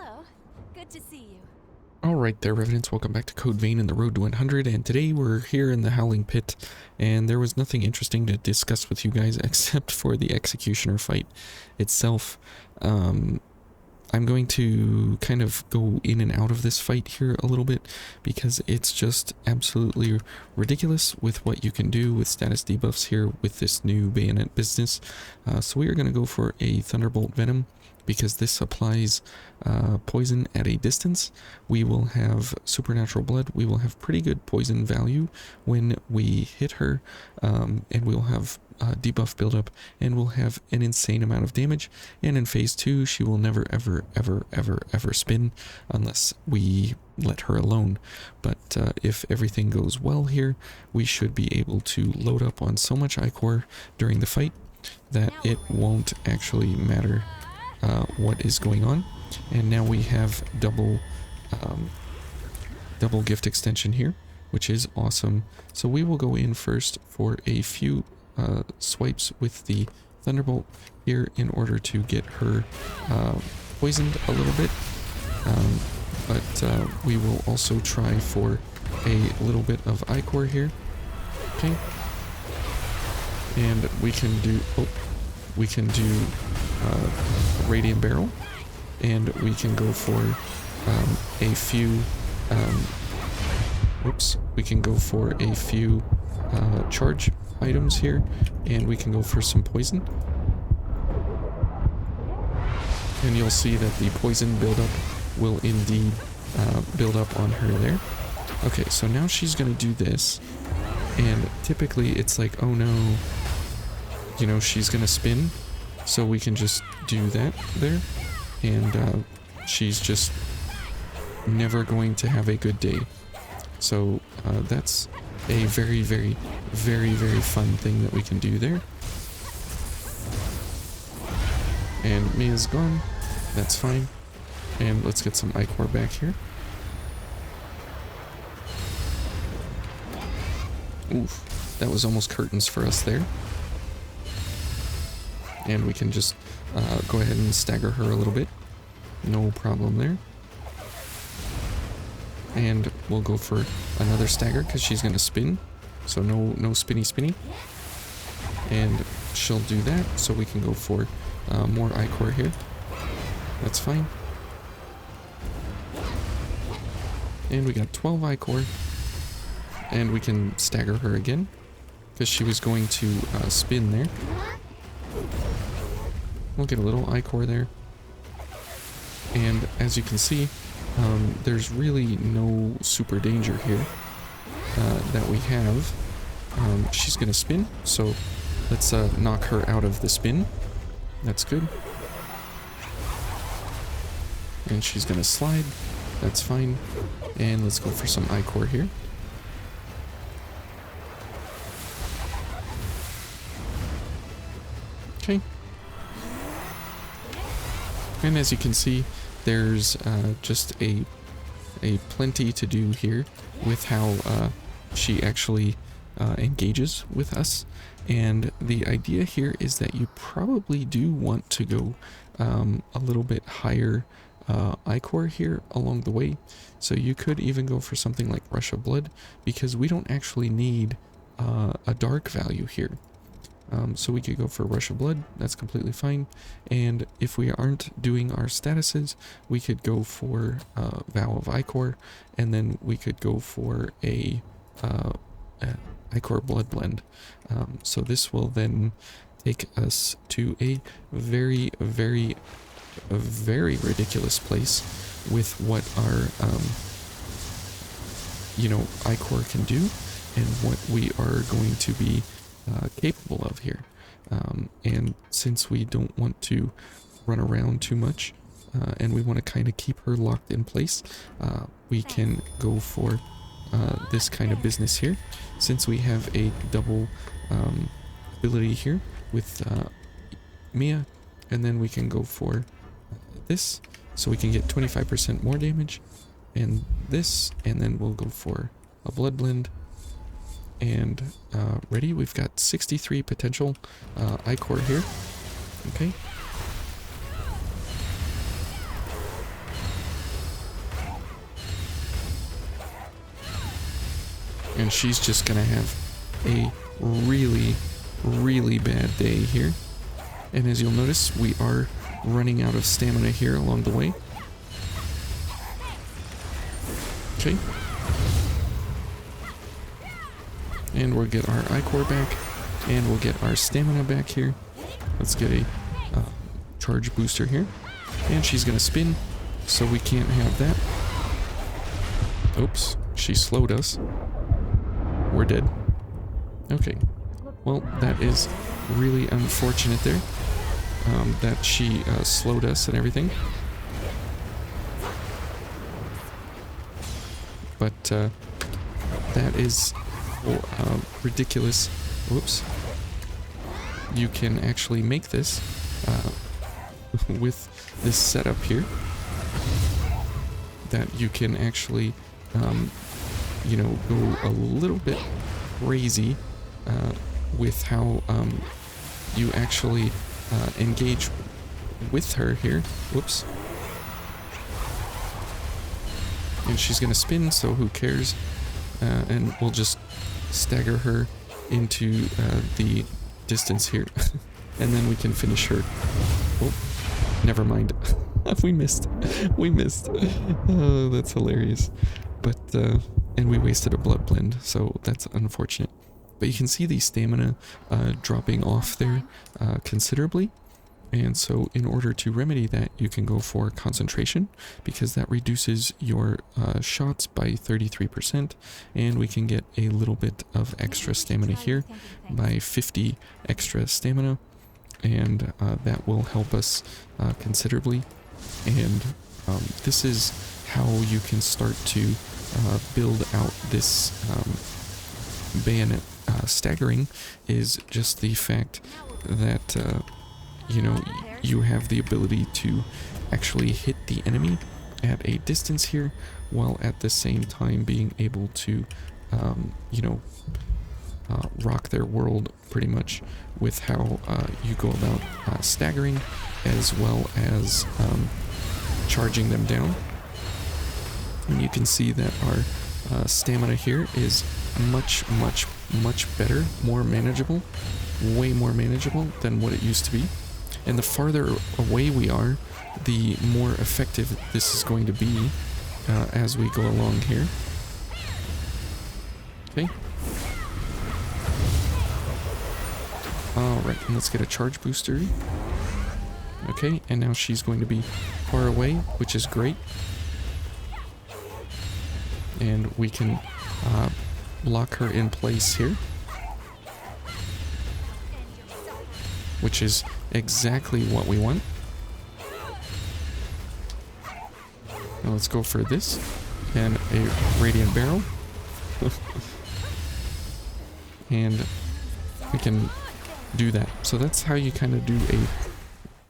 Hello. Good to see you. Alright there, Revenants, welcome back to Code Vein and the Road to 100, and today we're here in the Howling Pit, and there was nothing interesting to discuss with you guys except for the Executioner fight itself. I'm going to kind of go in and out of this fight here a little bit, because it's just absolutely ridiculous with what you can do with status debuffs here with this new bayonet business. So we are going to go for a Thunderbolt Venom, because this applies poison at a distance. We will have supernatural blood. We will have pretty good poison value when we hit her, and we'll have debuff buildup, and we'll have an insane amount of damage. And in phase 2, she will never ever spin unless we let her alone. But if everything goes well here, we should be able to load up on so much Ichor during the fight that it won't actually matter what is going on. And now we have double gift extension here, which is awesome. So we will go in first for a few swipes with the Thunderbolt here in order to get her poisoned a little bit, but we will also try for a little bit of Ichor here. Okay, and we can do Radiant Barrel, and we can go for a few charge items here, and we can go for some poison, and you'll see that the poison buildup will indeed build up on her there. Okay, so now she's gonna do this, and typically it's like, oh no, you know, she's gonna spin. So we can just do that there, and she's just never going to have a good day. So that's a very fun thing that we can do there. And Mia's gone. That's fine. And let's get some Ichor back here. Oof, that was almost curtains for us there. And we can just go ahead and stagger her a little bit. No problem there. And we'll go for another stagger because she's going to spin. So no spinny. And she'll do that. So we can go for more Ichor here. That's fine. And we got 12 Ichor. And we can stagger her again because she was going to spin there. We'll get a little Ichor there. And as you can see, there's really no super danger here that we have. She's going to spin, so let's knock her out of the spin. That's good. And she's going to slide. That's fine. And let's go for some Ichor here. Okay. And as you can see, there's just a plenty to do here with how she actually engages with us. And the idea here is that you probably do want to go a little bit higher Ichor here along the way. So you could even go for something like Rush of Blood, because we don't actually need a dark value here. So we could go for Rush of Blood, that's completely fine. And if we aren't doing our statuses, we could go for Vow of Ichor, and then we could go for a Ichor Blood Blend. So this will then take us to a very ridiculous place with what our Ichor can do, and what we are going to be capable of here. And since we don't want to run around too much, and we want to kind of keep her locked in place, we can go for this kind of business here, since we have a double ability here with Mia, and then we can go for this, so we can get 25% more damage, and this, and then we'll go for a Blood Blend. And ready, we've got 63 potential Ichor here. Okay. And she's just gonna have a really, really bad day here. And as you'll notice, we are running out of stamina here along the way. Okay. And we'll get our I-core back. And we'll get our stamina back here. Let's get a charge booster here. And she's gonna spin, so we can't have that. Oops, she slowed us. We're dead. Okay. Well, that is really unfortunate there. That she slowed us and everything. But that is ridiculous. Whoops. You can actually make this with this setup here. That you can actually, you know, go a little bit crazy with how you actually engage with her here. Whoops. And she's gonna spin, so who cares? And we'll just stagger her into the distance here. And then we can finish her. Oh, never mind. We missed. We missed. Oh, that's hilarious. But, and we wasted a blood blend, so that's unfortunate. But you can see the stamina dropping off there considerably. And so in order to remedy that, you can go for concentration, because that reduces your shots by 33%, and we can get a little bit of extra stamina here by 50 extra stamina, and that will help us considerably. And this is how you can start to build out this bayonet staggering, is just the fact that you know, you have the ability to actually hit the enemy at a distance here, while at the same time being able to, you know, rock their world pretty much with how you go about staggering, as well as charging them down. And you can see that our stamina here is much better, more manageable, way more manageable than what it used to be. And the farther away we are, the more effective this is going to be as we go along here. Okay. Alright, and let's get a charge booster. Okay, and now she's going to be far away, which is great. And we can lock her in place here, which is exactly what we want. Now let's go for this and a radiant barrel. And we can do that. So that's how you kind of do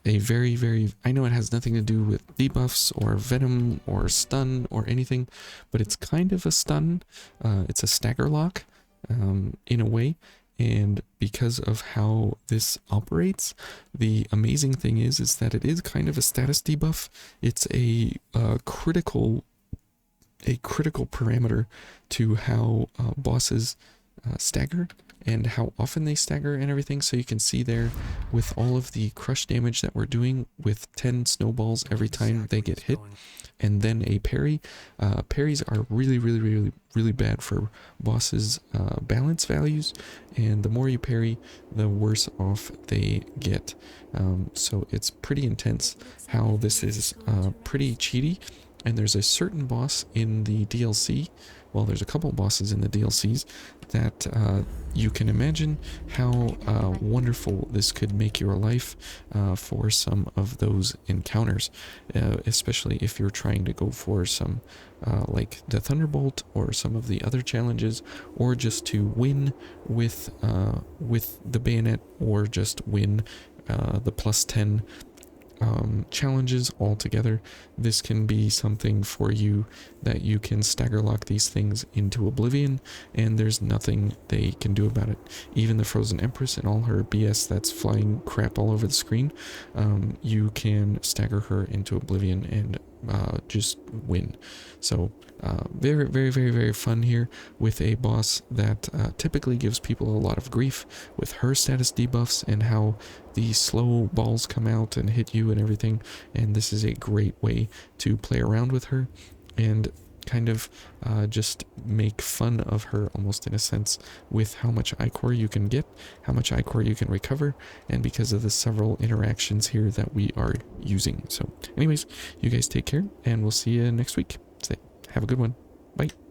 a very, I know it has nothing to do with debuffs or venom or stun or anything, but it's kind of a stun. It's a stagger lock in a way. And because of how this operates, the amazing thing is that it is kind of a status debuff. It's a critical parameter to how bosses stagger and how often they stagger and everything. So you can see there with all of the crush damage that we're doing with 10 snowballs every time they get hit, and then a parry. Parries are really bad for bosses' balance values, and the more you parry, the worse off they get. So it's pretty intense how this is pretty cheaty. And there's a certain boss in the DLC, well, there's a couple bosses in the DLCs that you can imagine how wonderful this could make your life for some of those encounters, especially if you're trying to go for some like the Thunderbolt or some of the other challenges, or just to win with the bayonet, or just win the +10 challenges altogether. This can be something for you that you can stagger lock these things into oblivion, and there's nothing they can do about it. Even the Frozen Empress and all her BS that's flying crap all over the screen, you can stagger her into oblivion and just win. So very, very, very, very fun here with a boss that typically gives people a lot of grief with her status debuffs and how the slow balls come out and hit you and everything. And this is a great way to play around with her and kind of just make fun of her almost in a sense with how much ichor you can get, how much ichor you can recover, and because of the several interactions here that we are using. So anyways, you guys take care and we'll see you next week. Have a good one. Bye.